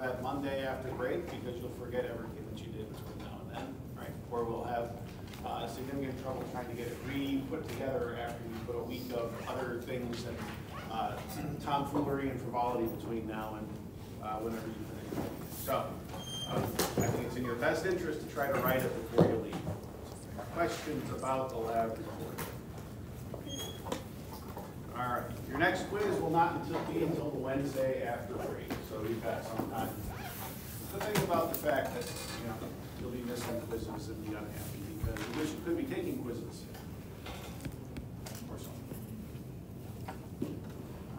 that Monday after break because you'll forget everything that you did between now and then, right? Or we'll have significant trouble trying to get it re-put together after you put a week of other things and tomfoolery and frivolity between now and whenever you finish. So I think it's in your best interest to try to write it before you leave. Questions about the lab report? All right, your next quiz will not be until the Wednesday after break, so you've got some time to think about the fact that you'll be missing quizzes and be unhappy because you wish you could be taking quizzes. Or something.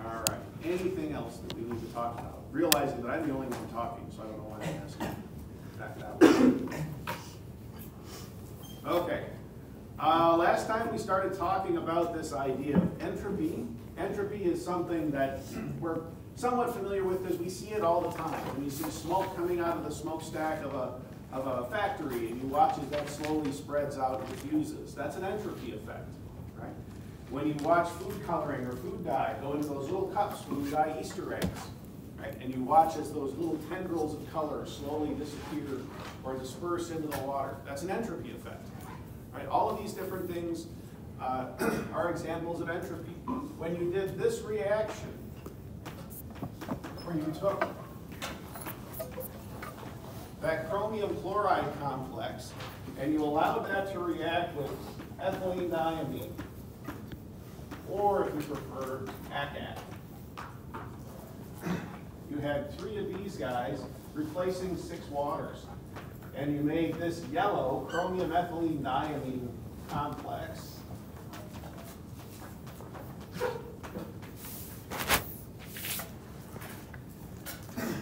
All right, anything else that we need to talk about? Realizing that I'm the only one talking, so I don't know why I'm asking back that way. Okay. Last time we started talking about this idea of entropy. Entropy is something that we're somewhat familiar with because we see it all the time. When you see smoke coming out of the smokestack of a factory and you watch as that slowly spreads out and diffuses, that's an entropy effect, right? When you watch food coloring or food dye go into those little cups when you dye Easter eggs, right? And you watch as those little tendrils of color slowly disappear or disperse into the water, that's an entropy effect. Right, all of these different things are examples of entropy. When you did this reaction, where you took that chromium chloride complex and you allowed that to react with ethylene diamine, or if you prefer, ACAT. You had 3 of these guys replacing 6 waters. And you made this yellow chromium ethylene diamine complex.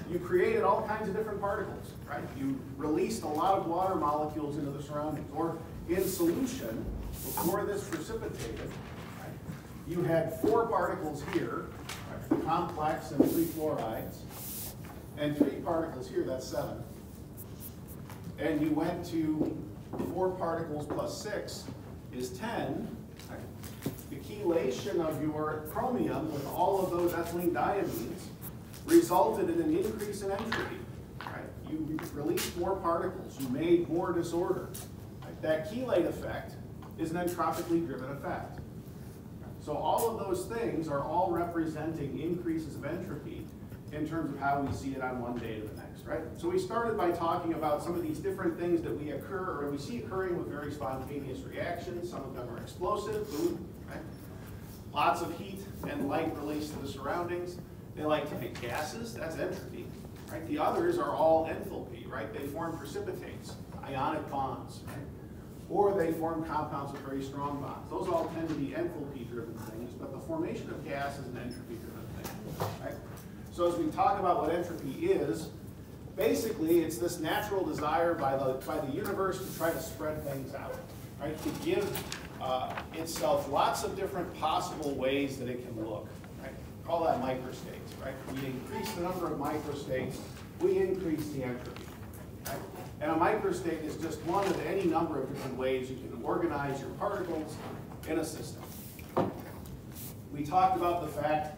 You created all kinds of different particles, right? You released a lot of water molecules into the surroundings. Or in solution, before this precipitated, right, you had 4 particles here, right, the complex and 3 fluorides, and 3 particles here, that's 7. And you went to 4 particles plus 6 is 10. Right? The chelation of your chromium with all of those ethylene diamines resulted in an increase in entropy. Right? You released more particles. You made more disorder. Right? That chelate effect is an entropically driven effect. So all of those things are all representing increases of entropy in terms of how we see it on one day to the next, right? So we started by talking about some of these different things that we see occurring with very spontaneous reactions. Some of them are explosive, boom, right? Lots of heat and light released to the surroundings. They like to make gases, that's entropy, right? The others are all enthalpy, right? They form precipitates, ionic bonds, right? Or they form compounds with very strong bonds. Those all tend to be enthalpy-driven things, but the formation of gas is an entropy-driven thing, right? So as we talk about what entropy is, basically it's this natural desire by the universe to try to spread things out, right? To give itself lots of different possible ways that it can look, right? Call that microstates, right? We increase the number of microstates, we increase the entropy, right? And a microstate is just one of any number of different ways you can organize your particles in a system. We talked about the fact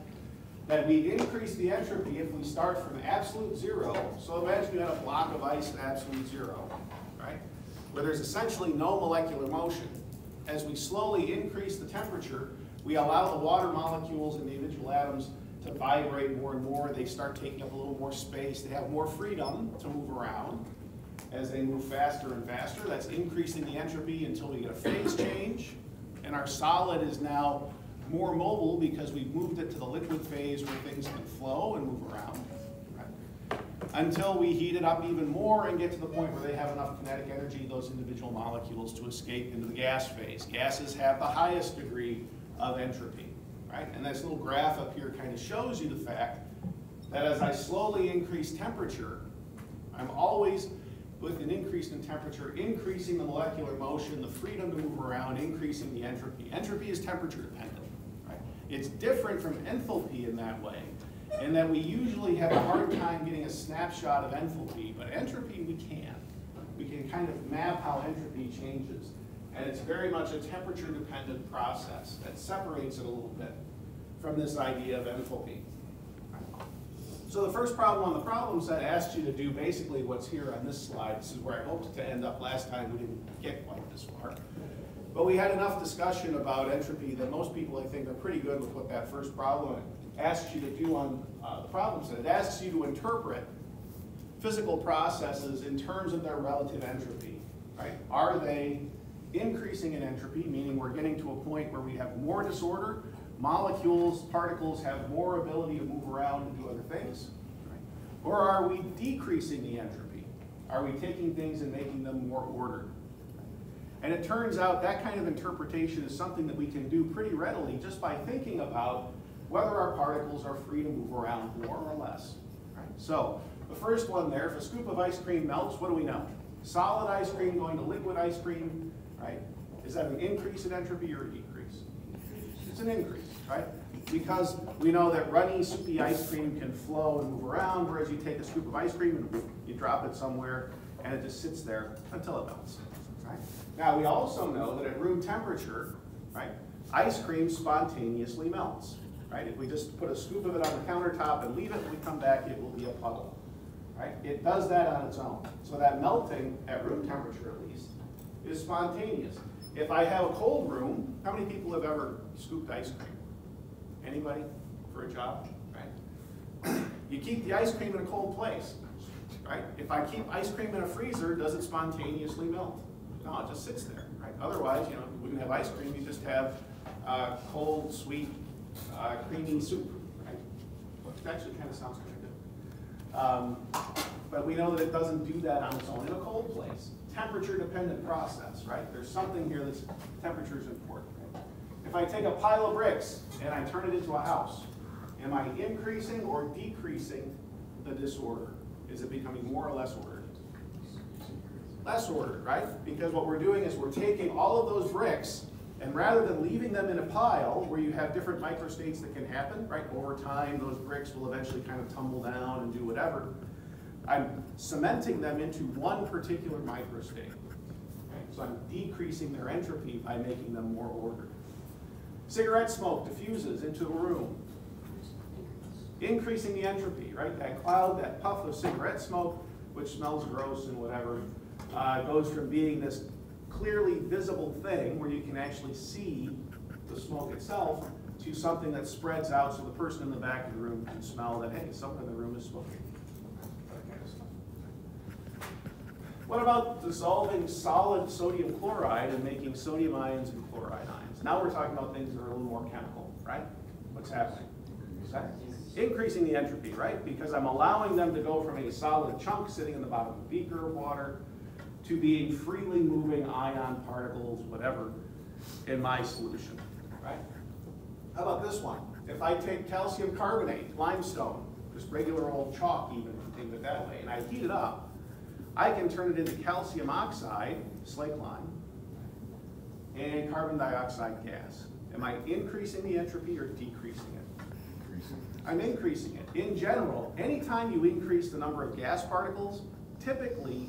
that we increase the entropy if we start from absolute 0. So imagine you had a block of ice at absolute 0, right? Where there's essentially no molecular motion. As we slowly increase the temperature, we allow the water molecules in the individual atoms to vibrate more and more. They start taking up a little more space. They have more freedom to move around. As they move faster and faster, that's increasing the entropy until we get a phase change. And our solid is now more mobile because we've moved it to the liquid phase where things can flow and move around, right? Until we heat it up even more and get to the point where they have enough kinetic energy, those individual molecules, to escape into the gas phase. Gases have the highest degree of entropy, right? And this little graph up here kind of shows you the fact that as I slowly increase temperature, I'm always, with an increase in temperature, increasing the molecular motion, the freedom to move around, increasing the entropy. Entropy is temperature dependent. It's different from enthalpy in that way, in that we usually have a hard time getting a snapshot of enthalpy, but entropy we can. We can kind of map how entropy changes, and it's very much a temperature-dependent process that separates it a little bit from this idea of enthalpy. So the first problem on the problem set asks you to do basically what's here on this slide. This is where I hoped to end up last time. We didn't get quite this far. But we had enough discussion about entropy that most people, I think, are pretty good with what that first problem asks you to do on the problem set. It asks you to interpret physical processes in terms of their relative entropy, right? Are they increasing in entropy, meaning we're getting to a point where we have more disorder, molecules, particles have more ability to move around and do other things, right? Or are we decreasing the entropy? Are we taking things and making them more ordered? And it turns out that kind of interpretation is something that we can do pretty readily just by thinking about whether our particles are free to move around more or less, right? So the first one there, if a scoop of ice cream melts, what do we know? Solid ice cream going to liquid ice cream, right? Is that an increase in entropy or a decrease? It's an increase, right? Because we know that runny, soupy ice cream can flow and move around, whereas you take a scoop of ice cream and you drop it somewhere and it just sits there until it melts, right? Now we also know that at room temperature, right, ice cream spontaneously melts, right? If we just put a scoop of it on the countertop and leave it, when we come back, it will be a puddle, right? It does that on its own. So that melting, at room temperature at least, is spontaneous. If I have a cold room, how many people have ever scooped ice cream? Anybody for a job, right? You keep the ice cream in a cold place, right? If I keep ice cream in a freezer, does it spontaneously melt? No, it just sits there, right? Otherwise, you know, you wouldn't have ice cream, you just have cold, sweet, creamy soup, right? Which actually kind of sounds kind of good. But we know that it doesn't do that on its own in a cold place. Temperature-dependent process, right? There's something here that's temperature is important. Right? If I take a pile of bricks and I turn it into a house, am I increasing or decreasing the disorder? Is it becoming more or less ordered? Less ordered, right? Because what we're doing is we're taking all of those bricks, and rather than leaving them in a pile where you have different microstates that can happen, right? Over time, those bricks will eventually kind of tumble down and do whatever. I'm cementing them into one particular microstate. Okay? So I'm decreasing their entropy by making them more ordered. Cigarette smoke diffuses into a room, increasing the entropy, right? That cloud, that puff of cigarette smoke, which smells gross and whatever, goes from being this clearly visible thing where you can actually see the smoke itself to something that spreads out so the person in the back of the room can smell that, hey, someone in the room is smoking. That kind of stuff. What about dissolving solid sodium chloride and making sodium ions and chloride ions? Now we're talking about things that are a little more chemical, right? What's happening? Increasing the entropy, right? Because I'm allowing them to go from a solid chunk sitting in the bottom of a beaker of water to being freely moving ion particles, whatever, in my solution, right? How about this one? If I take calcium carbonate, limestone, just regular old chalk even, think of it that way, and I heat it up, I can turn it into calcium oxide, slake lime, and carbon dioxide gas. Am I increasing the entropy or decreasing it? Increasing. I'm increasing it. In general, anytime you increase the number of gas particles, typically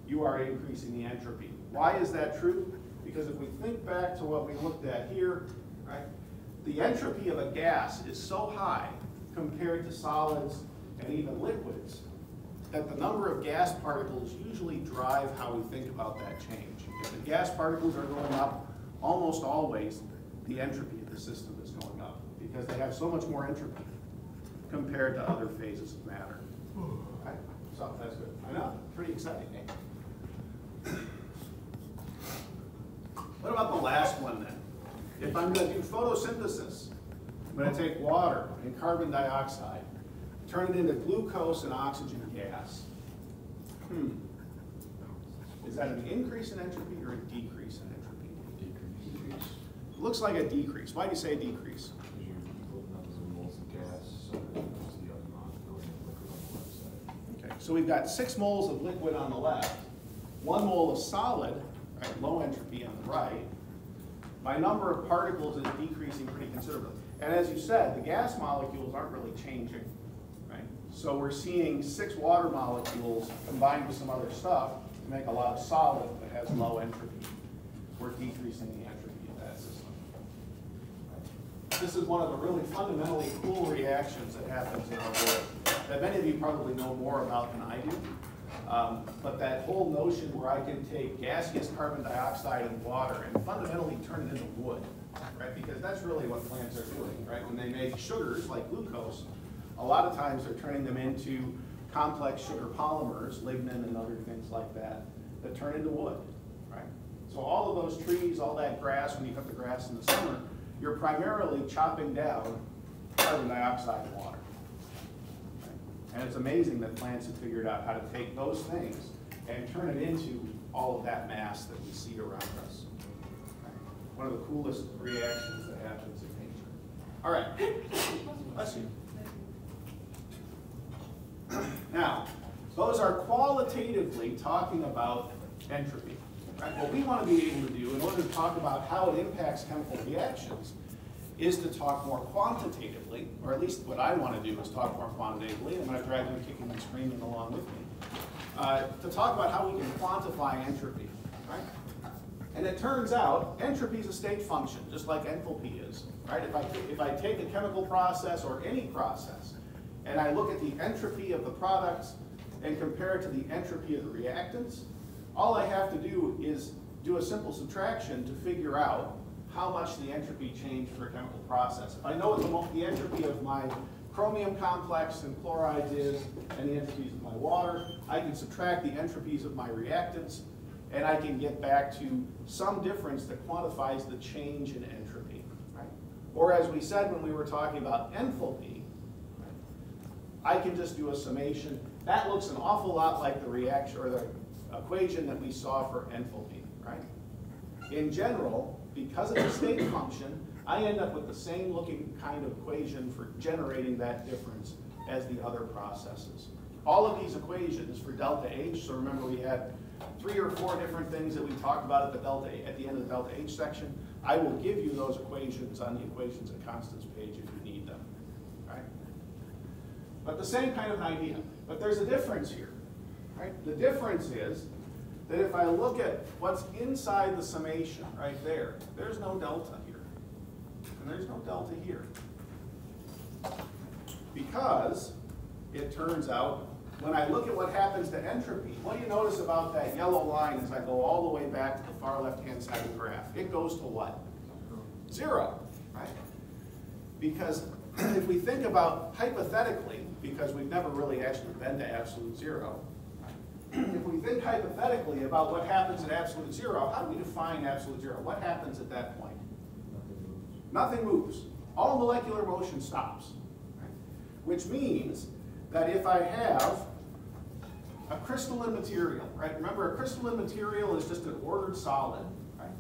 you are increasing the entropy. Why is that true? Because if we think back to what we looked at here, right, the entropy of a gas is so high compared to solids and even liquids that the number of gas particles usually drive how we think about that change. If the gas particles are going up, almost always the entropy of the system is going up because they have so much more entropy compared to other phases of matter. Right? So that's good. I know, pretty exciting, eh? What about the last one then? If I'm going to do photosynthesis, I'm going to take water and carbon dioxide, turn it into glucose and oxygen gas. Is that an increase in entropy or a decrease in entropy? Decrease. It looks like a decrease. Why do you say a decrease? Because you're putting up the moles of gas, so it's the other molecule in the liquid on the left side. Okay, so we've got 6 moles of liquid on the left, 1 mole of solid, right, low entropy on the right. My number of particles is decreasing pretty considerably. And as you said, the gas molecules aren't really changing, right? So we're seeing 6 water molecules combined with some other stuff to make a lot of solid that has low entropy. We're decreasing the entropy of that system. This is one of the really fundamentally cool reactions that happens in our world. that many of you probably know more about than I do. But that whole notion where I can take gaseous carbon dioxide and water and fundamentally turn it into wood, right? Because that's really what plants are doing, right? When they make sugars like glucose, a lot of times they're turning them into complex sugar polymers, lignin and other things like that, that turn into wood, right? So all of those trees, all that grass, when you cut the grass in the summer, you're primarily chopping down carbon dioxide and water. Right? And it's amazing that plants have figured out how to take those things and turn it into all of that mass that we see around us. Right? One of the coolest reactions that happens in nature. All right, bless you. Now, those are qualitatively talking about entropy. Right? What we want to be able to do in order to talk about how it impacts chemical reactions is to talk more quantitatively, or at least what I want to do is talk more quantitatively. I'm going to drag them kicking and screaming along with me. To talk about how we can quantify entropy. Right? And it turns out entropy is a state function, just like enthalpy is. Right? If I take a chemical process or any process, and I look at the entropy of the products and compare it to the entropy of the reactants, all I have to do is do a simple subtraction to figure out how much the entropy changed for a chemical process. If I know what the entropy of my chromium complex and chlorides is, and the entropies of my water, I can subtract the entropies of my reactants, and I can get back to some difference that quantifies the change in entropy. Right? Or as we said when we were talking about enthalpy, I can just do a summation. That looks an awful lot like the reaction or the equation that we saw for enthalpy, right? In general, because of the state function, I end up with the same looking kind of equation for generating that difference as the other processes. All of these equations for delta H, so remember we had 3 or 4 different things that we talked about at the end of the delta H section. I will give you those equations on the equations and constants page if you need them, right? But the same kind of idea. But there's a difference here. Right? The difference is that if I look at what's inside the summation right there, there's no delta here. And there's no delta here. Because it turns out, when I look at what happens to entropy, what do you notice about that yellow line as I go all the way back to the far left-hand side of the graph? It goes to what? 0. Right? Because if we think about hypothetically, because we've never really actually been to absolute 0, if we think hypothetically about what happens at absolute 0, how do we define absolute 0? What happens at that point? Nothing moves. All molecular motion stops. Right? Which means that if I have a crystalline material, right? Remember, a crystalline material is just an ordered solid. Right?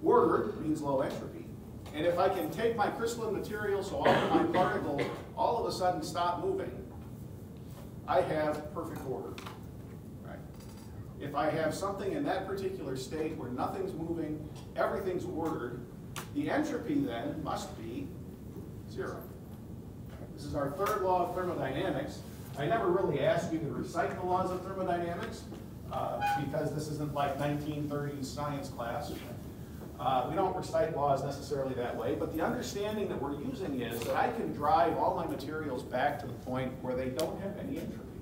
Ordered means low entropy. And if I can take my crystalline material so all of my particles all of a sudden stop moving, I have perfect order. Right? If I have something in that particular state where nothing's moving, everything's ordered, the entropy then must be 0. This is our third law of thermodynamics. I never really asked you to recite the laws of thermodynamics because this isn't like 1930s science class. We don't recite laws necessarily that way, but the understanding that we're using is that I can drive all my materials back to the point where they don't have any entropy,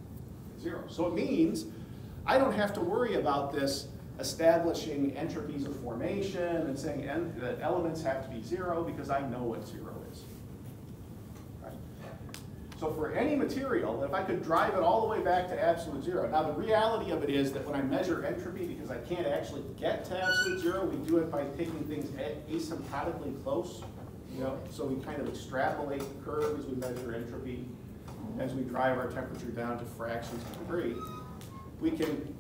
0. So it means I don't have to worry about this establishing entropies of formation and saying that elements have to be 0 because I know what 0 is. Right? So for any material, if I could drive it all the way back to absolute 0, now the reality of it is that when I measure entropy, because I can't actually get to absolute 0, we do it by taking things asymptotically close. So we kind of extrapolate the curve as we measure entropy, as we drive our temperature down to fractions of a degree. We can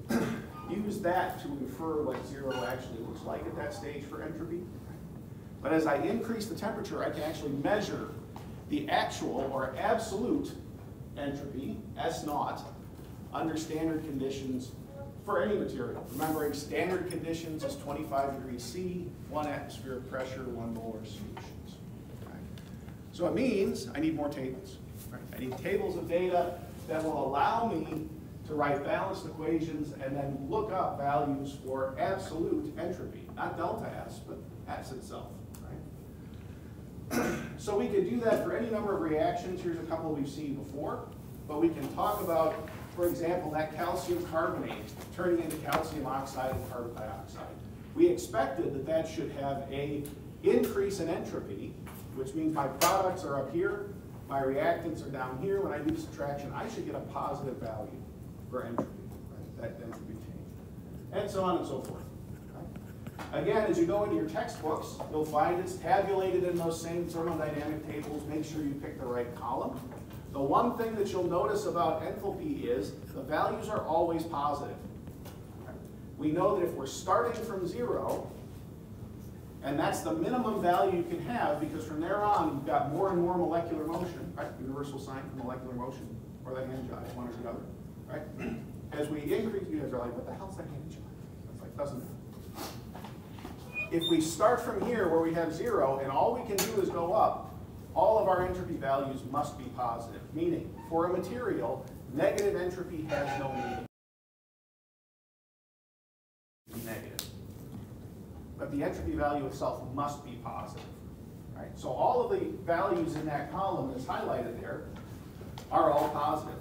use that to infer what 0 actually looks like at that stage for entropy. But as I increase the temperature, I can actually measure the actual or absolute entropy, S0, under standard conditions for any material. Remembering standard conditions is 25 degrees C, 1 atmospheric pressure, 1 molar solutions. Okay. So it means I need more tables. Right? I need tables of data that will allow me to write balanced equations and then look up values for absolute entropy, not delta S, but S itself. Right? So we could do that for any number of reactions. Here's a couple we've seen before. but we can talk about, for example, that calcium carbonate turning into calcium oxide and carbon dioxide. We expected that that should have a increase in entropy, which means my products are up here, my reactants are down here. When I do subtraction, I should get a positive value for entropy, right? That entropy change, and so on and so forth. Right? Again, as you go into your textbooks, you'll find it's tabulated in those same thermodynamic tables. Make sure you pick the right column. The one thing that you'll notice about enthalpy is the values are always positive. We know that if we're starting from 0, and that's the minimum value you can have, because from there on, you've got more and more molecular motion, right? Universal sign for molecular motion, or the hand jive, one or the other, right? As we increase, you guys are like, what the hell's that hand jive? It's like, doesn't matter. If we start from here where we have 0, and all we can do is go up, all of our entropy values must be positive, meaning for a material, negative entropy has no meaning. Negative. But the entropy value itself must be positive. Right? So all of the values in that column that's highlighted there are all positive.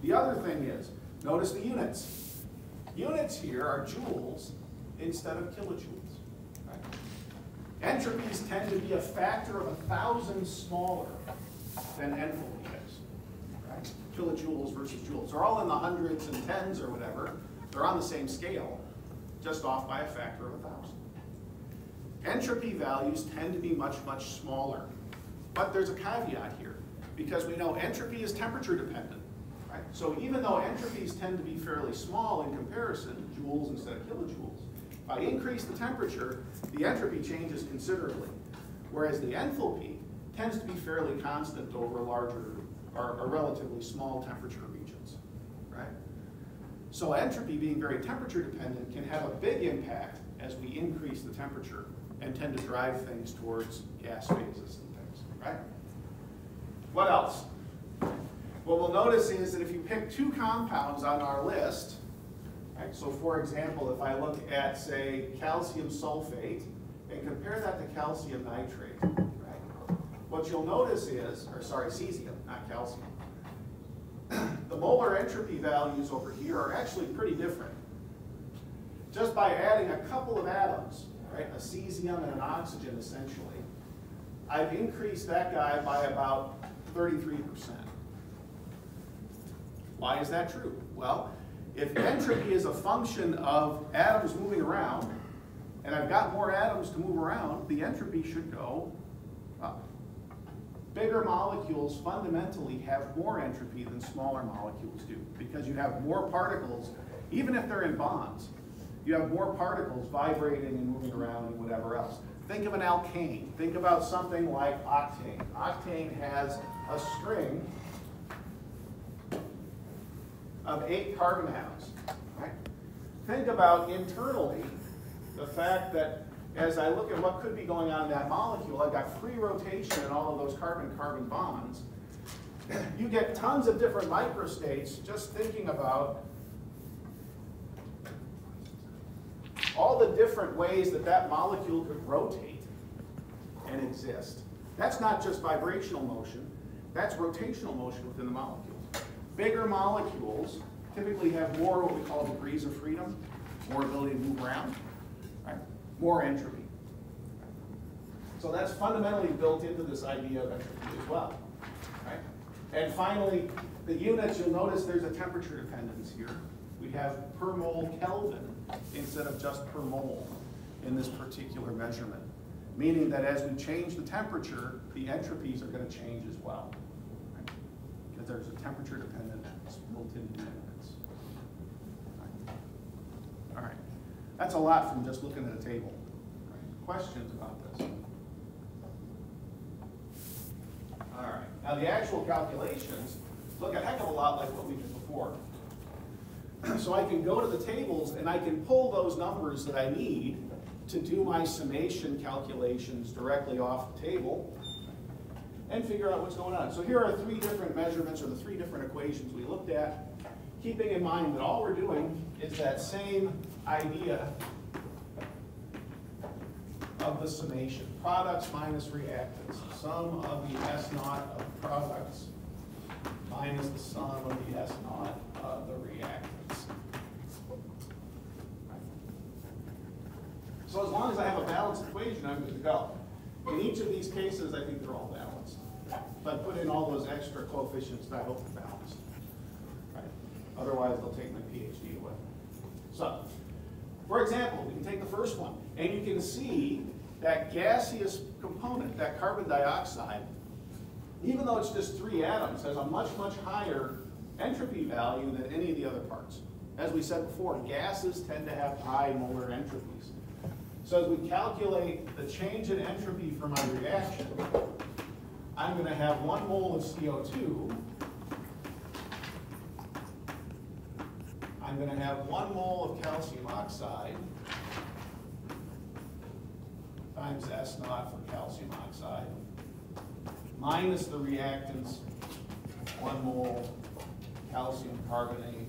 The other thing is, notice the units. Units here are joules instead of kilojoules. Right? Entropies tend to be a factor of 1,000 smaller than enthalpy is. Right? Kilojoules versus joules. They're all in the hundreds and tens or whatever. They're on the same scale, just off by a factor of 1,000. Entropy values tend to be much, much smaller. But there's a caveat here, because we know entropy is temperature dependent. Right? So even though entropies tend to be fairly small in comparison, joules instead of kilojoules, if I increase the temperature, the entropy changes considerably. Whereas the enthalpy tends to be fairly constant over larger or relatively small temperature regions. Right? So entropy, being very temperature dependent, can have a big impact as we increase the temperature and tend to drive things towards gas phases and things, right? What else? What we'll notice is that if you pick 2 compounds on our list, right, so for example, if I look at, say, calcium sulfate and compare that to calcium nitrate, right, what you'll notice is, or sorry, cesium, not calcium, the molar entropy values over here are actually pretty different. Just by adding a couple of atoms, right, a cesium and an oxygen essentially, I've increased that guy by about 33%. Why is that true? Well, if entropy is a function of atoms moving around, and I've got more atoms to move around, the entropy should go up. Bigger molecules fundamentally have more entropy than smaller molecules do, because you have more particles, even if they're in bonds. You have more particles vibrating and moving around and whatever else. Think of an alkane. Think about something like octane. Octane has a string of 8 carbon atoms. Right? Think about internally the fact that as I look at what could be going on in that molecule, I've got free rotation in all of those carbon-carbon bonds. You get tons of different microstates just thinking about all the different ways that that molecule could rotate and exist. That's not just vibrational motion, that's rotational motion within the molecule. Bigger molecules typically have more what we call degrees of freedom, more ability to move around, right? More entropy. So that's fundamentally built into this idea of entropy as well. Right? And finally, the units, you'll notice there's a temperature dependence here. We have per mole Kelvin instead of just per mole in this particular measurement, meaning that as we change the temperature, the entropies are going to change as well, right? Because there's a temperature dependence built into the units. Right. All right, that's a lot from just looking at a table. Right. Questions about this? All right, now the actual calculations look a heck of a lot like what we did before. So I can go to the tables and I can pull those numbers that I need to do my summation calculations directly off the table and figure out what's going on. So here are 3 different measurements, or the 3 different equations we looked at, keeping in mind that all we're doing is that same idea of the summation. Products minus reactants. Sum of the S naught of products minus the sum of the S naught of the reactants. So as long as I have a balanced equation, I'm good to go. In each of these cases, I think they're all balanced. If I put in all those extra coefficients, I hope they're balanced. Right? Otherwise, they'll take my PhD away. So, for example, we can take the first one, and you can see that gaseous component, that carbon dioxide, even though it's just 3 atoms, has a much, much higher entropy value than any of the other parts. As we said before, gases tend to have high molar entropies. So as we calculate the change in entropy for my reaction, I'm going to have 1 mole of CO2. I'm going to have 1 mole of calcium oxide times S naught for calcium oxide minus the reactants, 1 mole calcium carbonate,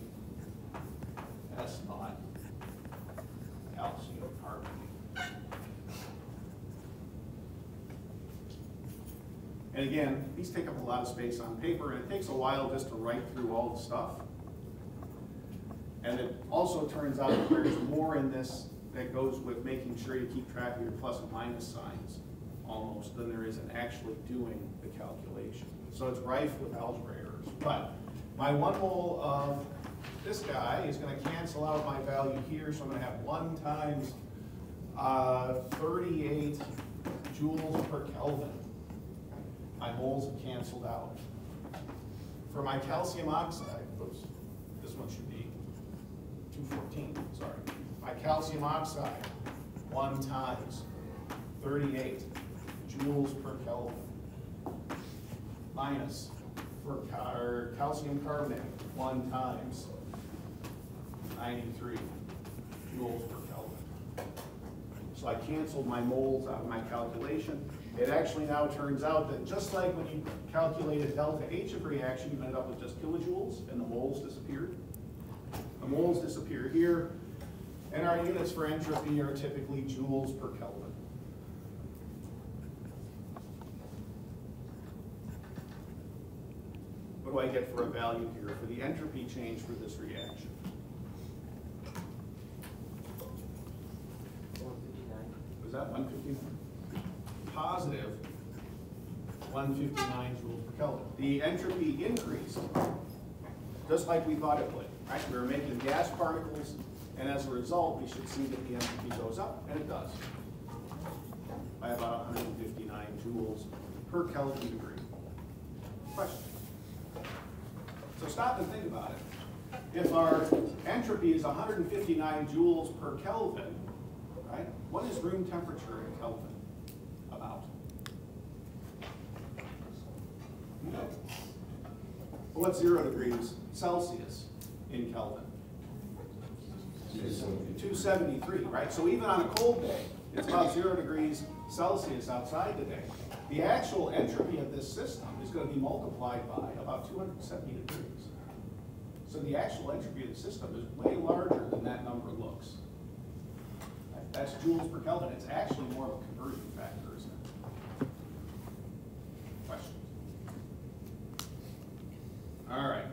S naught, calcium carbonate. And again, these take up a lot of space on paper, and it takes a while just to write through all the stuff. And it also turns out that there's more in this that goes with making sure you keep track of your plus and minus signs almost than there is in actually doing the calculation. So it's rife with algebra errors. But my 1 mole of this guy is going to cancel out my value here, so I'm going to have 1 times 38 joules per Kelvin. My moles have canceled out. For my calcium oxide, oops, this one should be 214, sorry. My calcium oxide, 1 times 38 joules per Kelvin, minus for calcium carbonate, 1 times 93 joules per Kelvin. So I canceled my moles out of my calculation. It actually now turns out that just like when you calculated delta H of reaction, you ended up with just kilojoules and the moles disappeared. The moles disappear here, and our units for entropy are typically joules per Kelvin. What do I get for a value here for the entropy change for this reaction? 159. Was that 159? Positive 159 joules per Kelvin. The entropy increased, just like we thought it would. Right? We were making gas particles, and as a result, we should see that the entropy goes up, and it does, by about 159 joules per Kelvin degree. Question? So stop and think about it. If our entropy is 159 joules per Kelvin, right? What is room temperature in Kelvin? About. No. What's 0 degrees Celsius in Kelvin? 273, right? So even on a cold day, it's about 0 degrees Celsius outside today. The actual entropy of this system is going to be multiplied by about 270 degrees. So the actual entropy of the system is way larger than that number looks. That's joules per Kelvin. It's actually more of a conversion factor, isn't it? Questions? All right.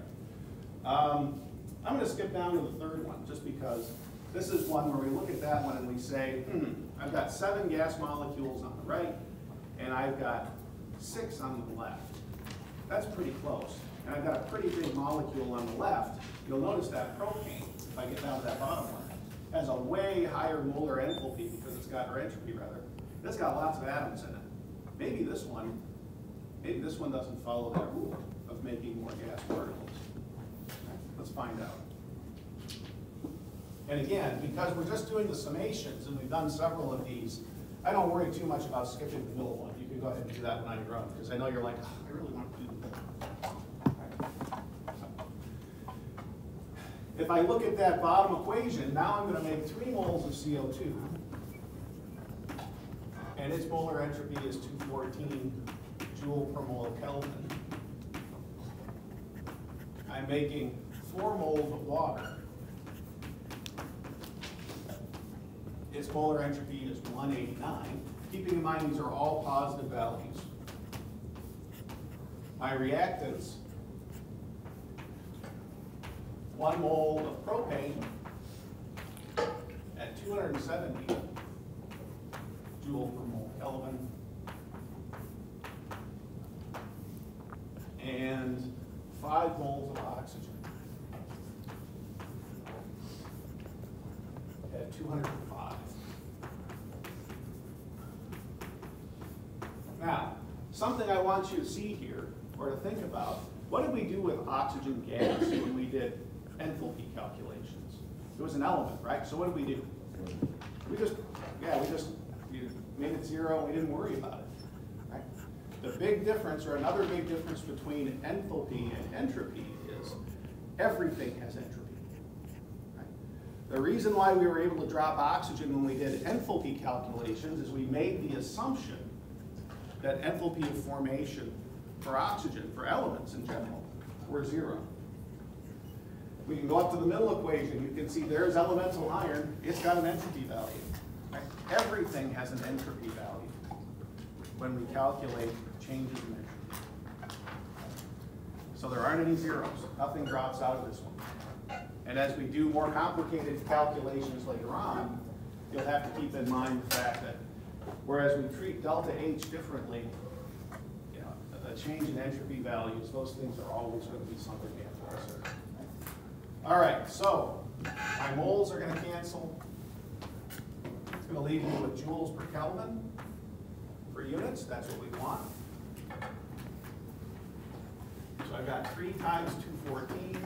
I'm going to skip down to the third one, just because this is one where we look at that one and we say, I've got 7 gas molecules on the right, and I've got 6 on the left. That's pretty close. And I've got a pretty big molecule on the left. You'll notice that propane, if I get down to that bottom one, has a way higher molar enthalpy because it's got, or entropy rather. It's got lots of atoms in it. Maybe this one doesn't follow that rule of making more gas particles. Let's find out. And again, because we're just doing the summations and we've done several of these, I don't worry too much about skipping the middle one. You can go ahead and do that one on your own, because I know you're like, oh, I really want to do that. If I look at that bottom equation, now I'm going to make 3 moles of CO2, and its molar entropy is 214 joule per mole Kelvin. I'm making 4 moles of water. Its molar entropy is 189. Keeping in mind these are all positive values. My reactants 1 mole of propane at 270 joule per mole Kelvin, and 5 moles of oxygen at 205. Now, something I want you to see here, or to think about, what did we do with oxygen gas when we did enthalpy calculations? It was an element, right? So what did we do? We made it 0, we didn't worry about it, right? The big difference, or another big difference between enthalpy and entropy is everything has entropy, right? The reason why we were able to drop oxygen when we did enthalpy calculations is we made the assumption that enthalpy of formation for oxygen, for elements in general, were 0. We can go up to the middle equation. You can see there's elemental iron. It's got an entropy value. Right? Everything has an entropy value when we calculate changes in entropy. So there aren't any zeros. Nothing drops out of this one. And as we do more complicated calculations later on, you'll have to keep in mind the fact that whereas we treat delta H differently, a change in entropy values, those things are always going to be something we have to consider. All right, so my moles are going to cancel. It's going to leave me with joules per Kelvin for units. That's what we want. So I've got 3 times 214,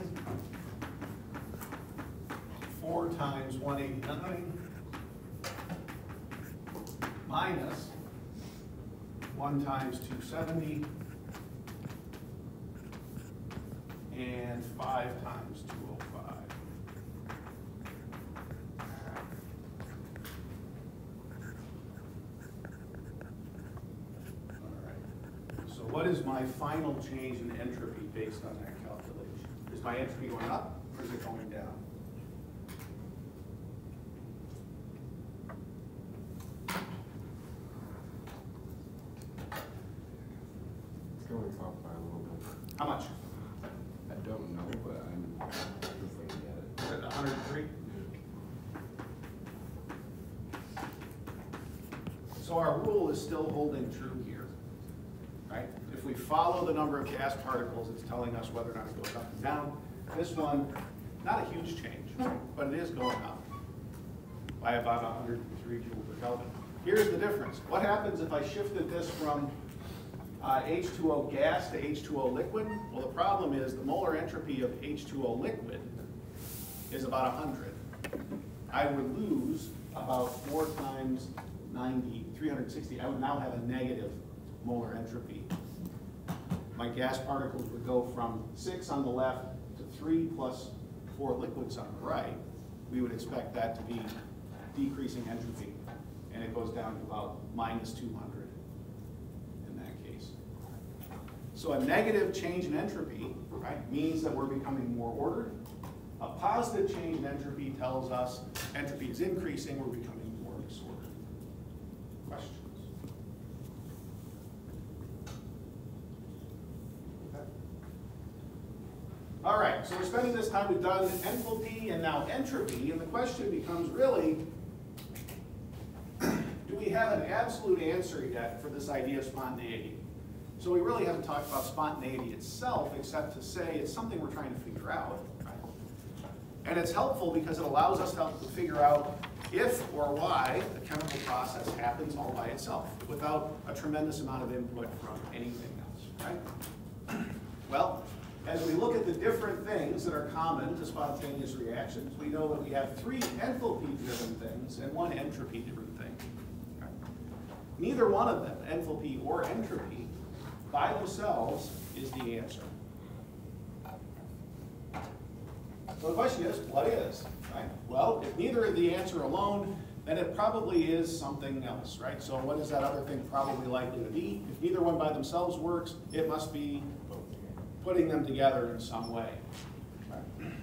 4 times 189, minus 1 times 270, and 5 times 205. All right. So what is my final change in entropy based on that calculation? Is my entropy going up or is it going down? It's going up by a little bit. How much? I don't know, but I'm just looking at it. Is it 103? So our rule is still holding true here, right? If we follow the number of gas particles, it's telling us whether or not it goes up and down. This one, not a huge change, but it is going up by about 103 joule per Kelvin. Here's the difference. What happens if I shifted this from H2O gas to H2O liquid? Well, the problem is the molar entropy of H2O liquid is about 100. I would lose about 4 times 90, 360. I would now have a negative molar entropy. My gas particles would go from 6 on the left to 3 plus 4 liquids on the right. We would expect that to be decreasing entropy, and it goes down to about minus 200 in that case. So a negative change in entropy, right, means that we're becoming more ordered. A positive change in entropy tells us entropy is increasing, we're becoming more disordered. Questions? Okay. All right, so we're spending this time, we've done enthalpy and now entropy, and the question becomes really, do we have an absolute answer yet for this idea of spontaneity? So we really haven't talked about spontaneity itself, except to say it's something we're trying to figure out. Right? And it's helpful because it allows us to figure out if or why a chemical process happens all by itself, without a tremendous amount of input from anything else. Right? Well, as we look at the different things that are common to spontaneous reactions, we know that we have 3 enthalpy-driven things and 1 entropy-driven thing. Okay? Neither one of them, enthalpy or entropy, by themselves is the answer. So the question is, what is? Right? Well, if neither is the answer alone, then it probably is something else, right? So what is that other thing probably likely to be? If neither one by themselves works, it must be putting them together in some way. Right?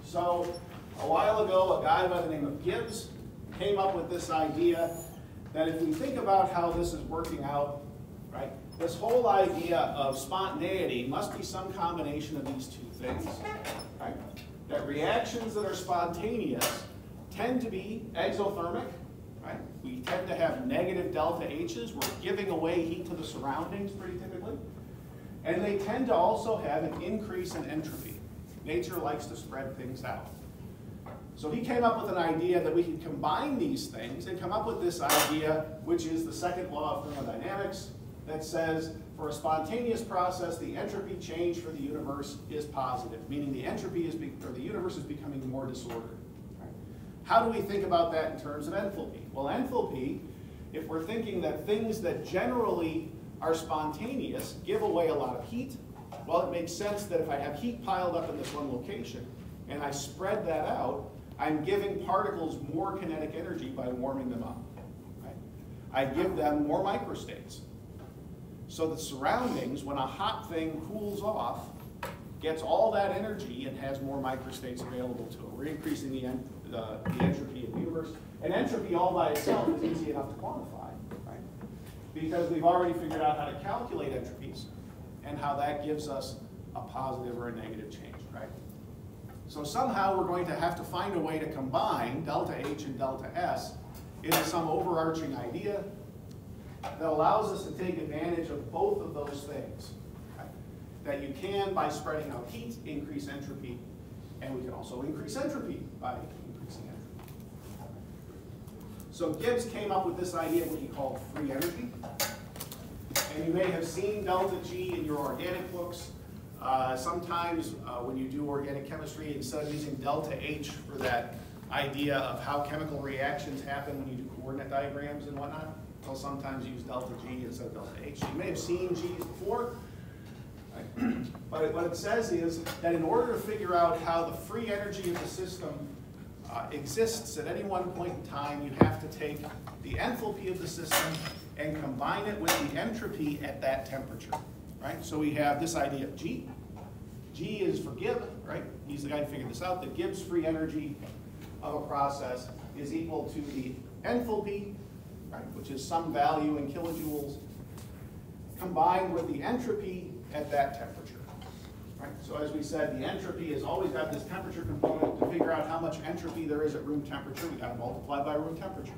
So a while ago, a guy by the name of Gibbs came up with this idea that if we think about how this is working out, right, this whole idea of spontaneity must be some combination of these 2 things. Right? that reactions that are spontaneous tend to be exothermic, right? We tend to have negative delta H's. We're giving away heat to the surroundings pretty typically. And they tend to also have an increase in entropy. Nature likes to spread things out. So he came up with an idea that we could combine these things and come up with this idea, which is the second law of thermodynamics, that says for a spontaneous process, the entropy change for the universe is positive, meaning the entropy is, or the universe is becoming more disordered. Right? How do we think about that in terms of enthalpy? Well, enthalpy, if we're thinking that things that generally are spontaneous give away a lot of heat, well, it makes sense that if I have heat piled up in this one location and I spread that out, I'm giving particles more kinetic energy by warming them up. Right? I give them more microstates. So the surroundings, when a hot thing cools off, gets all that energy and has more microstates available to it. We're increasing the entropy of the universe. And entropy all by itself is easy enough to quantify, right? Because we've already figured out how to calculate entropies and how that gives us a positive or a negative change, right? So somehow we're going to have to find a way to combine delta H and delta S into some overarching idea that allows us to take advantage of both of those things. Right? That you can, by spreading out heat, increase entropy, and we can also increase entropy by increasing entropy. So Gibbs came up with this idea of what he called free energy. And you may have seen delta G in your organic books. Sometimes when you do organic chemistry, instead of using delta H for that idea of how chemical reactions happen when you do coordinate diagrams and whatnot, they'll sometimes use delta G instead of delta H. You may have seen G's before, right? But what it says is that in order to figure out how the free energy of the system exists at any one point in time, you have to take the enthalpy of the system and combine it with the entropy at that temperature. Right? So we have this idea of G. G is for Gibbs, right? He's the guy who figured this out. The Gibbs free energy of a process is equal to the enthalpy, right, which is some value in kilojoules, combined with the entropy at that temperature. Right? So as we said, the entropy has always got this temperature component. To figure out how much entropy there is at room temperature, we've got to multiply by room temperature.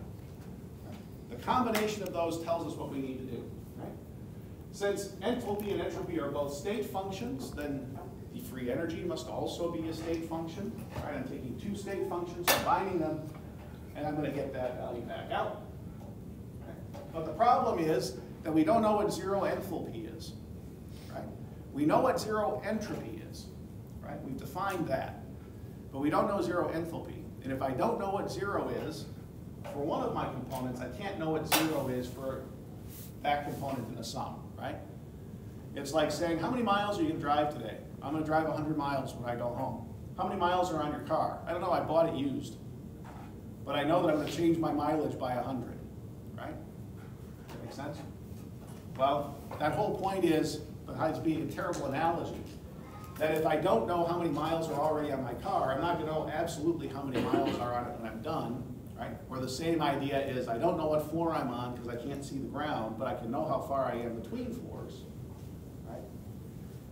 Right? The combination of those tells us what we need to do. Right? Since enthalpy and entropy are both state functions, then the free energy must also be a state function. Right? I'm taking two state functions, combining them, and I'm going to get that value back out. Right? But the problem is that we don't know what zero enthalpy is. Right? We know what zero entropy is. Right? We've defined that. But we don't know zero enthalpy. And if I don't know what zero is for one of my components, I can't know what zero is for that component in the sum. Right? It's like saying, how many miles are you going to drive today? I'm going to drive 100 miles when I go home. How many miles are on your car? I don't know, I bought it used. But I know that I'm going to change my mileage by 100. Right? Does that make sense? Well, that whole point is, besides being a terrible analogy, that if I don't know how many miles are already on my car, I'm not going to know absolutely how many miles are on it when I'm done. Right? Or the same idea is, I don't know what floor I'm on because I can't see the ground, but I can know how far I am between floors. Right?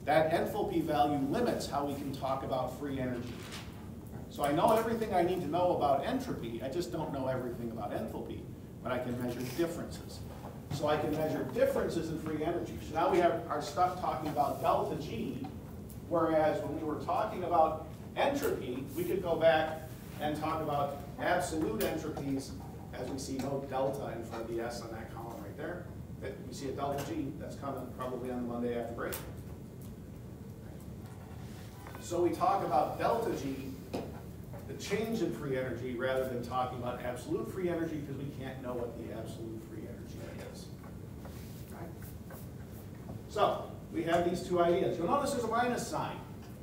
That enthalpy value limits how we can talk about free energy. So I know everything I need to know about entropy, I just don't know everything about enthalpy, but I can measure differences. So I can measure differences in free energy. So now we have our stuff talking about delta G, whereas when we were talking about entropy, we could go back and talk about absolute entropies, as we see no delta in front of the S on that column right there. We see a delta G, that's coming probably on the Monday after break. So we talk about delta G, the change in free energy, rather than talking about absolute free energy, because we can't know what the absolute free energy is. Right? So we have these two ideas. You'll notice there's a minus sign.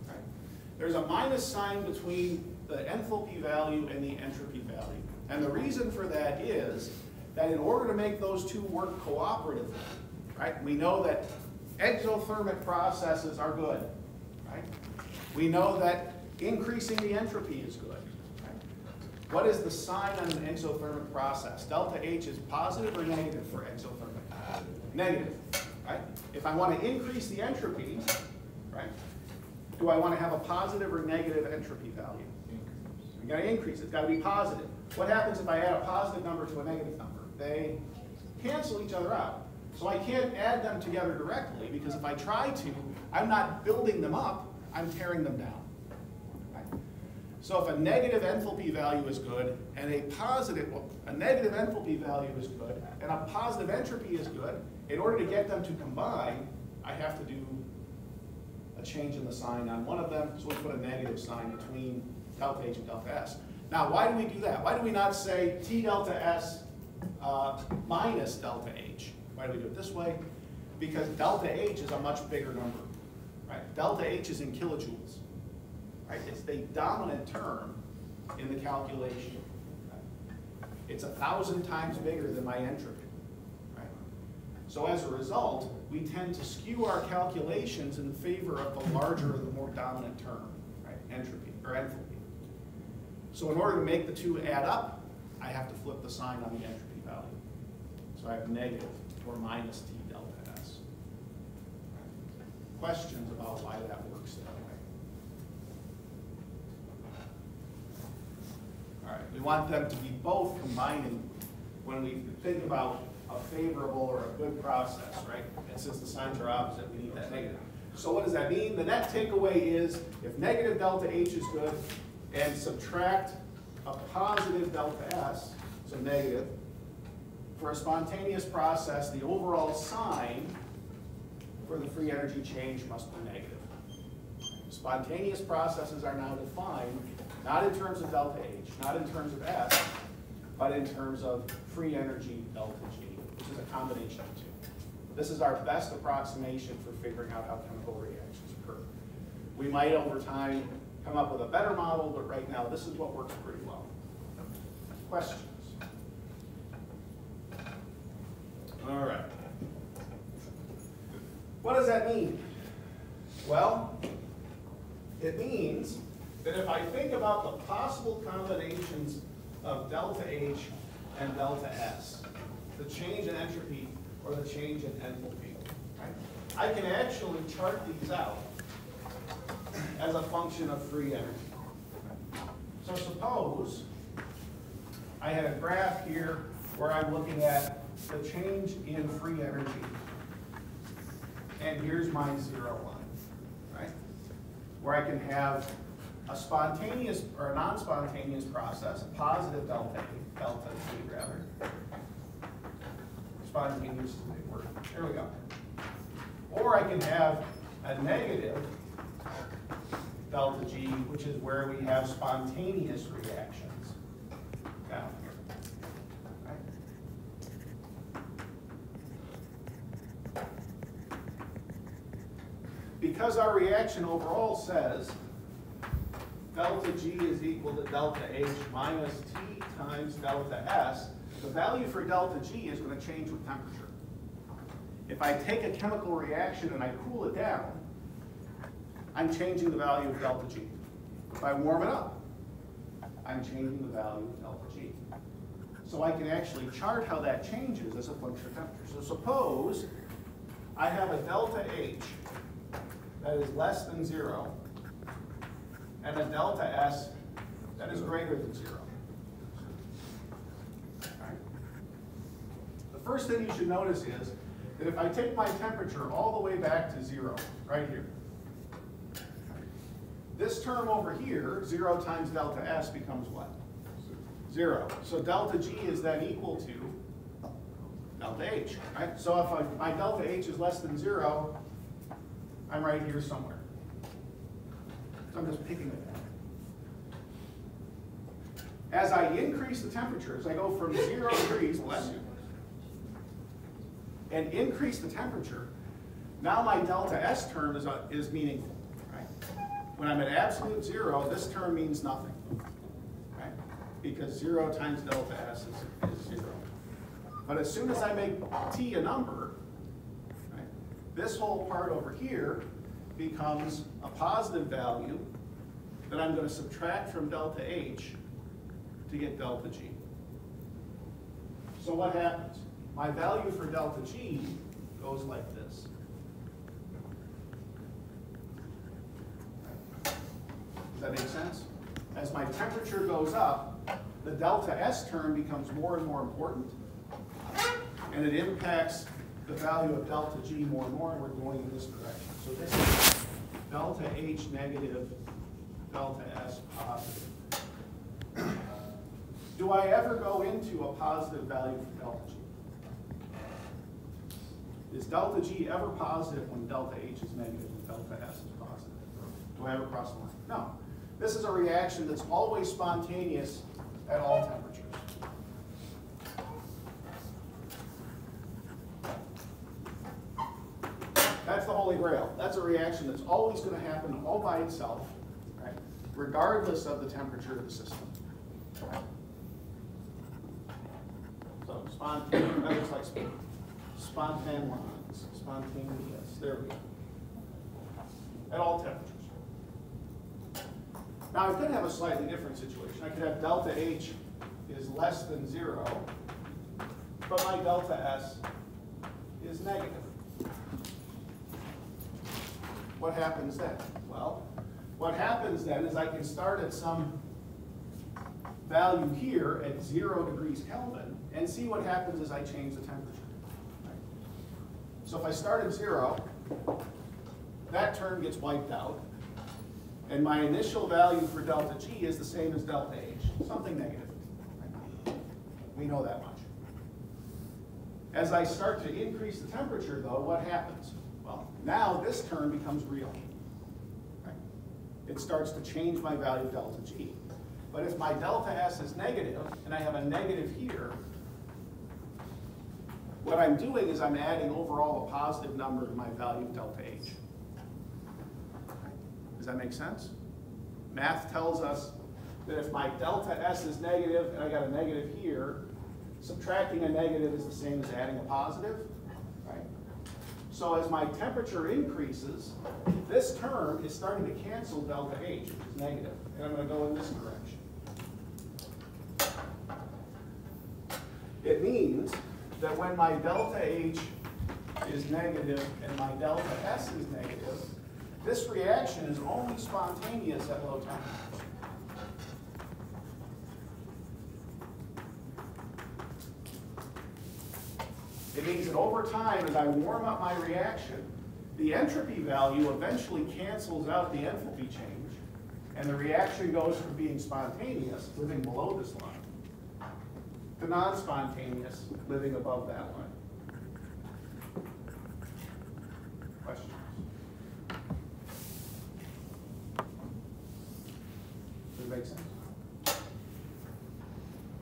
Right? There's a minus sign between the enthalpy value and the entropy value. And the reason for that is that in order to make those two work cooperatively, right, we know that exothermic processes are good. Right? We know that increasing the entropy is good. Right? What is the sign on an exothermic process? Delta H is positive or negative for exothermic? Negative. Right? If I want to increase the entropy, right, do I want to have a positive or negative entropy value? We got to increase. It's got to be positive. What happens if I add a positive number to a negative number? They cancel each other out. So I can't add them together directly, because if I try to, I'm not building them up, I'm tearing them down. Right? So if a negative enthalpy value is good, and a negative enthalpy value is good, and a positive entropy is good, in order to get them to combine, I have to do a change in the sign on one of them, so we put a negative sign between delta H and delta S. Now, why do we do that? Why do we not say T delta S minus delta H? Why do we do it this way? Because delta H is a much bigger number, right? Delta H is in kilojoules, right? It's the dominant term in the calculation. Right? It's 1,000 times bigger than my entropy, right? So as a result, we tend to skew our calculations in favor of the larger or the more dominant term, right? Entropy or enthalpy. So in order to make the two add up, I have to flip the sign on the entropy value. So I have negative or minus T delta S. Questions about why that works that way? All right, we want them to be both combining when we think about a favorable or a good process, right? And since the signs are opposite, we need that negative. So what does that mean? The net takeaway is if negative delta H is good and subtract a positive delta S, so negative, for a spontaneous process, the overall sign for the free energy change must be negative. Spontaneous processes are now defined not in terms of delta H, not in terms of S, but in terms of free energy delta G, which is a combination of two. This is our best approximation for figuring out how chemical reactions occur. We might, over time, come up with a better model, but right now, this is what works pretty well. Questions? All right. What does that mean? Well, it means that if I think about the possible combinations of delta H and delta S, the change in entropy or the change in enthalpy, right? I can actually chart these out as a function of free energy. So suppose I had a graph here where I'm looking at the change in free energy, and here's my 0 line, right? Where I can have a spontaneous or a non-spontaneous process, a positive delta T rather. Spontaneous is a big word. There we go. Or I can have a negative delta G, which is where we have spontaneous reactions down here. Right? Because our reaction overall says delta G is equal to delta H minus T times delta S, the value for delta G is going to change with temperature. If I take a chemical reaction and I cool it down, I'm changing the value of delta G. If I warm it up, I'm changing the value of delta G. So I can actually chart how that changes as a function of temperature. So suppose I have a delta H that is less than 0 and a delta S that is greater than 0. Right? The first thing you should notice is that if I take my temperature all the way back to 0, right here, this term over here, 0 times delta S, becomes what? 0. So delta G is then equal to delta H. Right? So if my delta H is less than 0, I'm right here somewhere. So I'm just picking it out. As I increase the temperature, as I go from 0 degrees, bless you, and increase the temperature, now my delta S term is meaningful. Right? When I'm at absolute 0, this term means nothing. Right? Because 0 times delta S is 0. But as soon as I make T a number, right, this whole part over here becomes a positive value that I'm going to subtract from delta H to get delta G. So what happens? My value for delta G goes like this. That makes sense? As my temperature goes up, the delta S term becomes more and more important, and it impacts the value of delta G more and more, and we're going in this direction. So this is delta H negative, delta S positive. Do I ever go into a positive value for delta G? Is delta G ever positive when delta H is negative and delta S is positive? Do I ever cross the line? No. This is a reaction that's always spontaneous at all temperatures. That's the Holy Grail. That's a reaction that's always going to happen all by itself, right? Regardless of the temperature of the system. Right? So spontaneous, that looks like spontaneous, there we go. At all temperatures. Now I could have a slightly different situation. I could have delta H is less than 0, but my delta S is negative. What happens then? Well, what happens then is I can start at some value here at 0 degrees Kelvin and see what happens as I change the temperature. Right? So if I start at 0, that term gets wiped out, and my initial value for delta G is the same as delta H, something negative. Right? We know that much. As I start to increase the temperature, though, what happens? Well, now this term becomes real. Right? It starts to change my value of delta G. But if my delta S is negative, and I have a negative here, what I'm doing is I'm adding overall a positive number to my value of delta H. Does that make sense? Math tells us that if my delta S is negative, and I got a negative here, subtracting a negative is the same as adding a positive, right? So as my temperature increases, this term is starting to cancel delta H, which is negative, and I'm going to go in this direction. It means that when my delta H is negative and my delta S is negative, this reaction is only spontaneous at low temperatures. It means that over time, as I warm up my reaction, the entropy value eventually cancels out the enthalpy change, and the reaction goes from being spontaneous, living below this line, to non-spontaneous, living above that line. Questions? Does it make sense?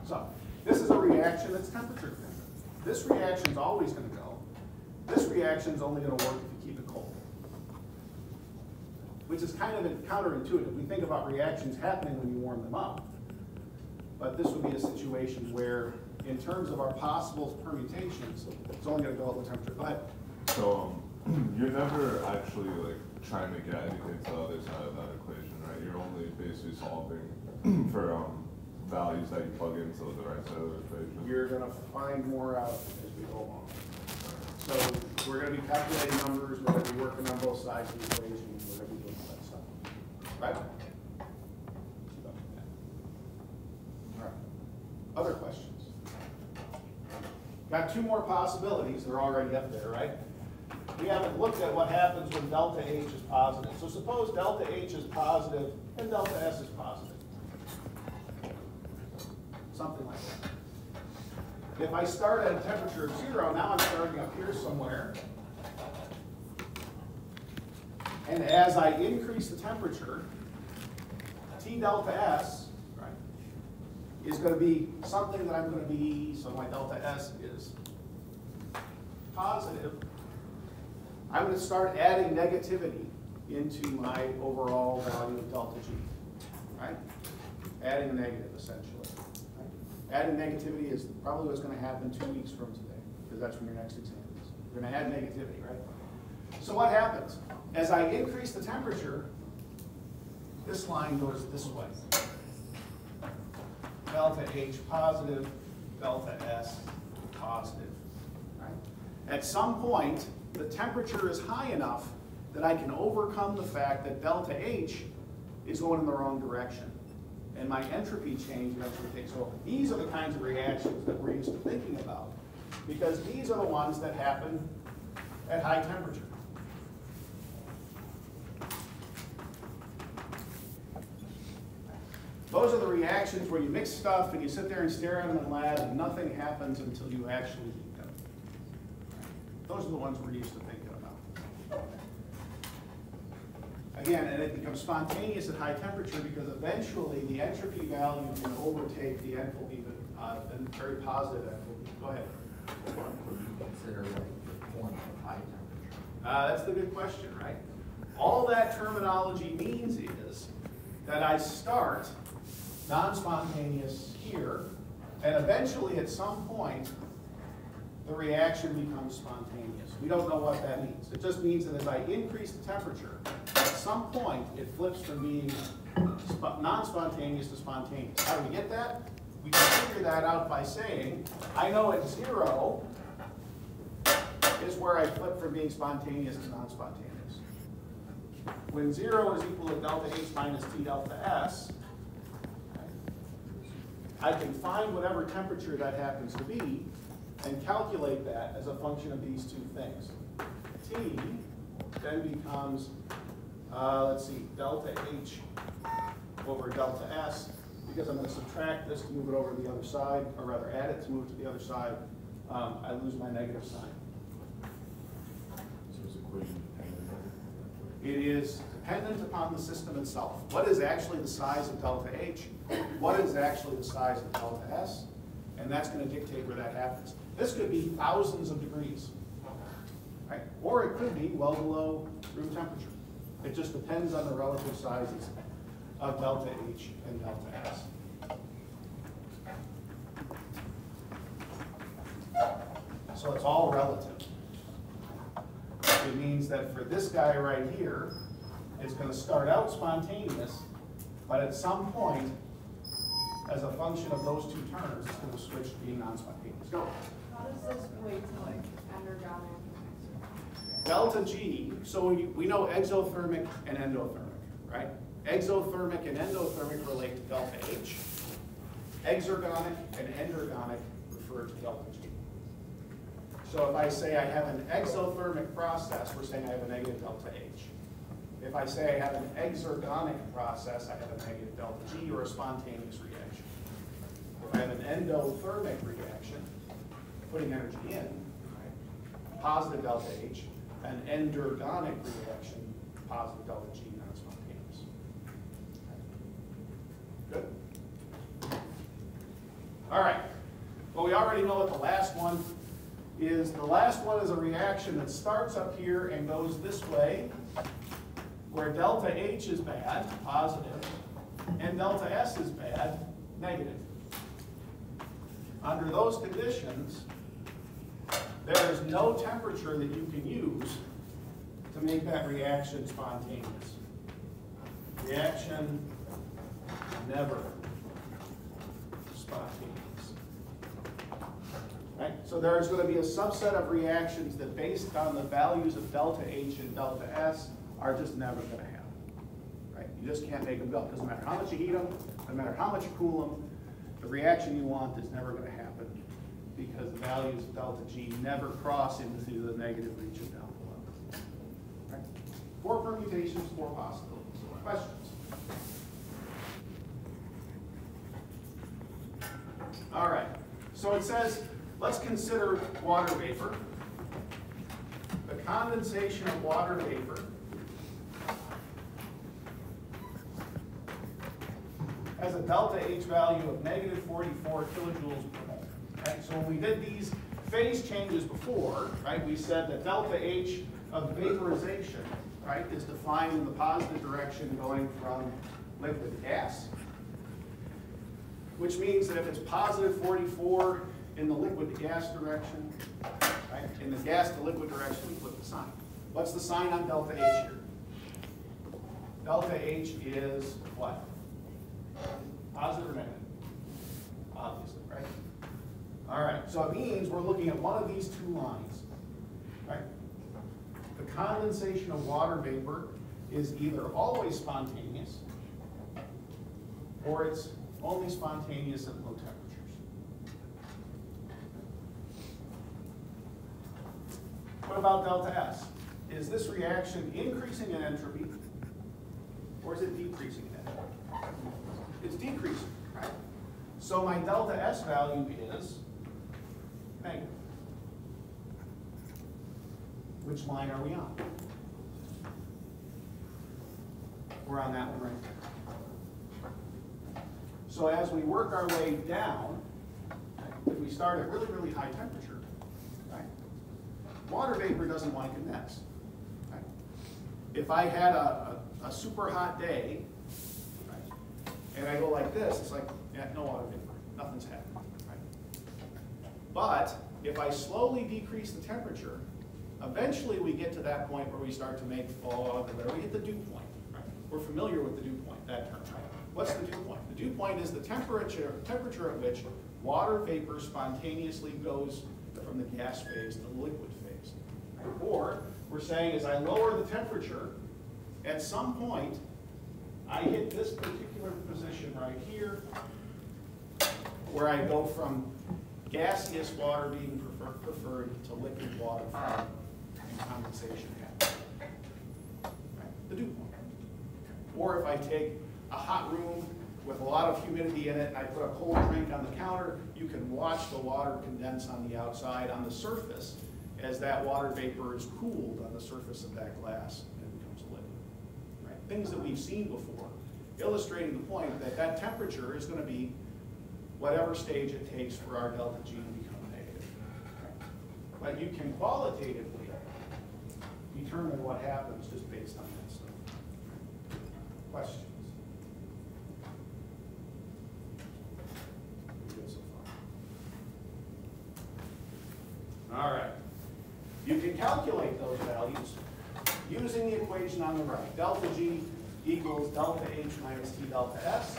So, this is a reaction that's temperature dependent. This reaction is always going to go. This reaction is only going to work if you keep it cold. Which is kind of counterintuitive. We think about reactions happening when you warm them up. But this would be a situation where, in terms of our possible permutations, it's only going to go at the temperature. Go ahead. So you're never actually trying to get anything to the other side of that equation, right? You're only basically solving for values that you plug into the right side of the equation. You're going to find more out as we go along. So we're going to be calculating numbers, we're going to be working on both sides of the equation, we're going to be doing all that stuff. Right? All right. Other questions? Got two more possibilities. They're already up there, right? We haven't looked at what happens when delta H is positive. So suppose delta H is positive and delta S is positive. Something like that. If I start at a temperature of 0, now I'm starting up here somewhere. And as I increase the temperature, T delta S, right, is going to be something that I'm going to be, so my delta S is positive. I'm going to start adding negativity into my overall value of delta G, right? Adding a negative, essentially. Adding negativity is probably what's going to happen 2 weeks from today, because that's when your next exam is. You're going to add negativity, right? So what happens? As I increase the temperature, this line goes this way. Delta H positive, delta S positive. Right? At some point, the temperature is high enough that I can overcome the fact that delta H is going in the wrong direction. And my entropy change eventually takes over. These are the kinds of reactions that we're used to thinking about, because these are the ones that happen at high temperature. Those are the reactions where you mix stuff and you sit there and stare at them in the lab and nothing happens until you actually heat them. Those are the ones we're used to thinking about. Again, and it becomes spontaneous at high temperature because eventually the entropy value can overtake the enthalpy, the very positive enthalpy. Go ahead. What would you consider like the point of high temperature? That's the good question, right? All that terminology means is that I start non-spontaneous here, and eventually at some point, the reaction becomes spontaneous. We don't know what that means. It just means that as I increase the temperature, at some point, it flips from being non-spontaneous to spontaneous. How do we get that? We can figure that out by saying, I know at 0 is where I flip from being spontaneous to non-spontaneous. When 0 is equal to delta H minus T delta S, I can find whatever temperature that happens to be and calculate that as a function of these two things. T then becomes, let's see, delta H over delta S, because I'm going to subtract this to move it over to the other side, or rather add it to move it to the other side. I lose my negative sign. So is equation dependent? It is dependent upon the system itself. What is actually the size of delta H? What is actually the size of delta S? And that's going to dictate where that happens. This could be thousands of degrees, right? Or it could be well below room temperature. It just depends on the relative sizes of delta H and delta S. So it's all relative. It means that for this guy right here, it's going to start out spontaneous, but at some point, as a function of those two terms, it's going to switch to being non-spontaneous. Go. How does this relate to like endergonic and exothermic? Delta G, so we know exothermic and endothermic, right? Exothermic and endothermic relate to delta H. Exergonic and endergonic refer to delta G. So if I say I have an exothermic process, we're saying I have a negative delta H. If I say I have an exergonic process, I have a negative delta G, or a spontaneous reaction. If I have an endothermic reaction, putting energy in, right, positive delta H, an endergonic reaction, positive delta G, non-spontaneous. Good? All right. Well, we already know what the last one is. The last one is a reaction that starts up here and goes this way, where delta H is bad, positive, and delta S is bad, negative. Under those conditions, there is no temperature that you can use to make that reaction spontaneous. Reaction never spontaneous. Right? So there's going to be a subset of reactions that, based on the values of delta H and delta S, are just never going to happen. Right? You just can't make them go. It doesn't matter how much you heat them, doesn't matter how much you cool them, the reaction you want is never going to happen because the values of delta G never cross into the negative region down below. Right? 4 permutations, 4 possibilities. Questions? All right. So it says, let's consider water vapor. The condensation of water vapor has a delta H value of negative 44 kilojoules per mole. Right? So when we did these phase changes before, right, we said that delta H of vaporization, right, is defined in the positive direction going from liquid to gas, which means that if it's positive 44 in the liquid to gas direction, right, in the gas to liquid direction, we flip the sign. What's the sign on delta H here? Delta H is what? Positive or negative? Obviously, right? All right, so it means we're looking at one of these two lines, right? The condensation of water vapor is either always spontaneous or it's only spontaneous at low temperatures. What about delta S? Is this reaction increasing in entropy, or is it decreasing in entropy? It's decreasing, right? So my delta S value is negative. Which line are we on? We're on that one right there. So as we work our way down, if we start at really, really high temperature, right, water vapor doesn't want to condense. Right? If I had a super hot day, right, and I go like this, it's like, yeah, no water vapor, nothing's happening. Right? But if I slowly decrease the temperature, eventually we get to that point where we start to make fog, or we hit the dew point. Right? We're familiar with the dew point, that term, right? What's the dew point? The dew point is the temperature at which water vapor spontaneously goes from the gas phase to the liquid phase. Right? Or we're saying as I lower the temperature, at some point I hit this particular position right here, where I go from gaseous water being preferred to liquid water and condensation happens. Right? The dew point. Or if I take a hot room with a lot of humidity in it, and I put a cold drink on the counter, you can watch the water condense on the outside, on the surface, as that water vapor is cooled on the surface of that glass and it becomes a liquid. Right? Things that we've seen before, illustrating the point that that temperature is going to be whatever stage it takes for our delta G to become negative. Right? But you can qualitatively determine what happens just based on that stuff. Questions? Good so far. All right. You can calculate those values using the equation on the right. Delta G equals delta H minus T delta S.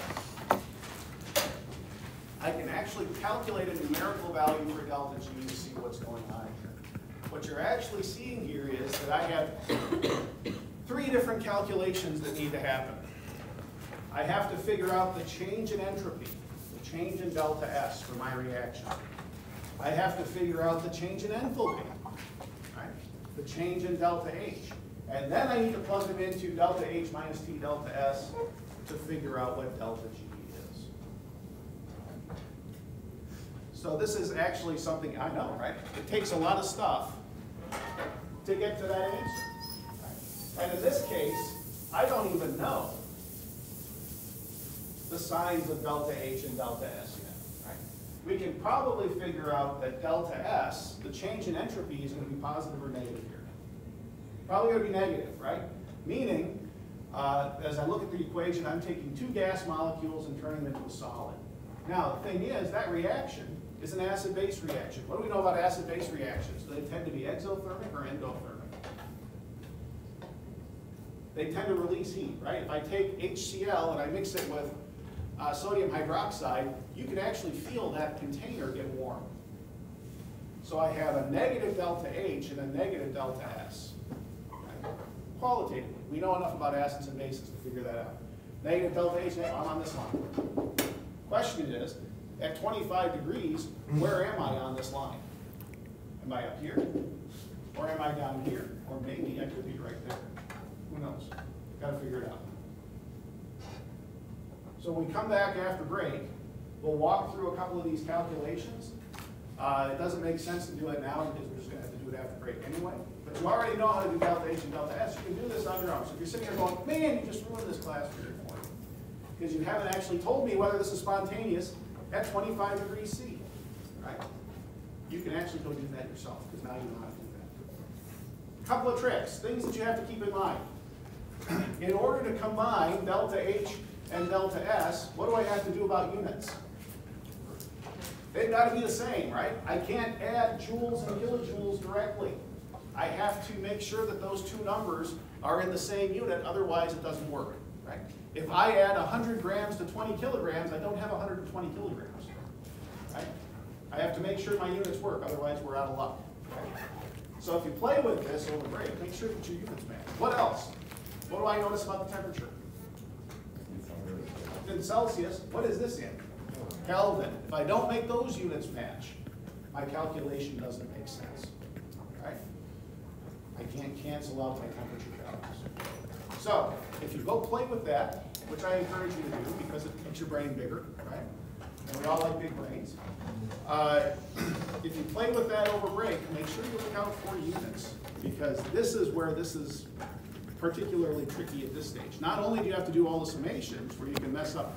I can actually calculate a numerical value for delta G to see what's going on here. What you're actually seeing here is that I have three different calculations that need to happen. I have to figure out the change in entropy, the change in delta S for my reaction. I have to figure out the change in enthalpy, right? The change in delta H. And then I need to plug them into delta H minus T delta S to figure out what delta G is. So this is actually something, I know, right? It takes a lot of stuff to get to that answer. And in this case, I don't even know the signs of delta H and delta S yet. Right? We can probably figure out that delta S, the change in entropy, is going to be positive or negative here. Probably going to be negative, right? Meaning, as I look at the equation, I'm taking two gas molecules and turning them into a solid. Now, the thing is, that reaction is an acid-base reaction. What do we know about acid-base reactions? Do they tend to be exothermic or endothermic? They tend to release heat, right? If I take HCl and I mix it with sodium hydroxide, you can actually feel that container get warm. So I have a negative delta H and a negative delta S. Right? Qualitatively, we know enough about acids and bases to figure that out. Negative delta H, I'm on this line. Question is, at 25 degrees, where am I on this line? Am I up here? Or am I down here? Or maybe I could be right there. Who knows? Got to figure it out. So when we come back after break, we'll walk through a couple of these calculations. It doesn't make sense to do it now because we're just going to have to do it after break anyway. But you already know how to do delta H and delta S. You can do this on your own. So if you're sitting here going, man, you just ruined this class for me, because you haven't actually told me whether this is spontaneous at 25 degrees C, right? You can actually go do that yourself, because now you know how to do that. A couple of tricks, things that you have to keep in mind. In order to combine delta H and delta S, what do I have to do about units? They've got to be the same, right? I can't add joules and kilojoules directly. I have to make sure that those two numbers are in the same unit, otherwise it doesn't work, right? If I add 100 grams to 20 kilograms, I don't have 120 kilograms, right? I have to make sure my units work, otherwise we're out of luck. Right? So if you play with this over break, make sure that your units match. What else? What do I notice about the temperature? in Celsius, what is this in? Kelvin. If I don't make those units match, my calculation doesn't make sense, right? I can't cancel out my temperature values. So, if you go play with that, which I encourage you to do because it makes your brain bigger, right? And we all like big brains. If you play with that over break, make sure you look out for units, because this is where this is particularly tricky at this stage. Not only do you have to do all the summations where you can mess up,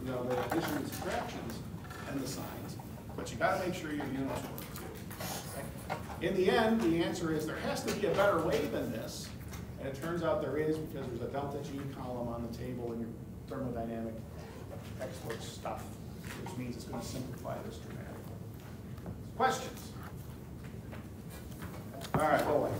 you know, the addition and subtractions and the signs, but you got to make sure your units work too. Okay? In the end, the answer is there has to be a better way than this, and it turns out there is, because there's a delta G column on the table in your thermodynamic textbook stuff, which means it's going to simplify this dramatically. Questions? All right, go away.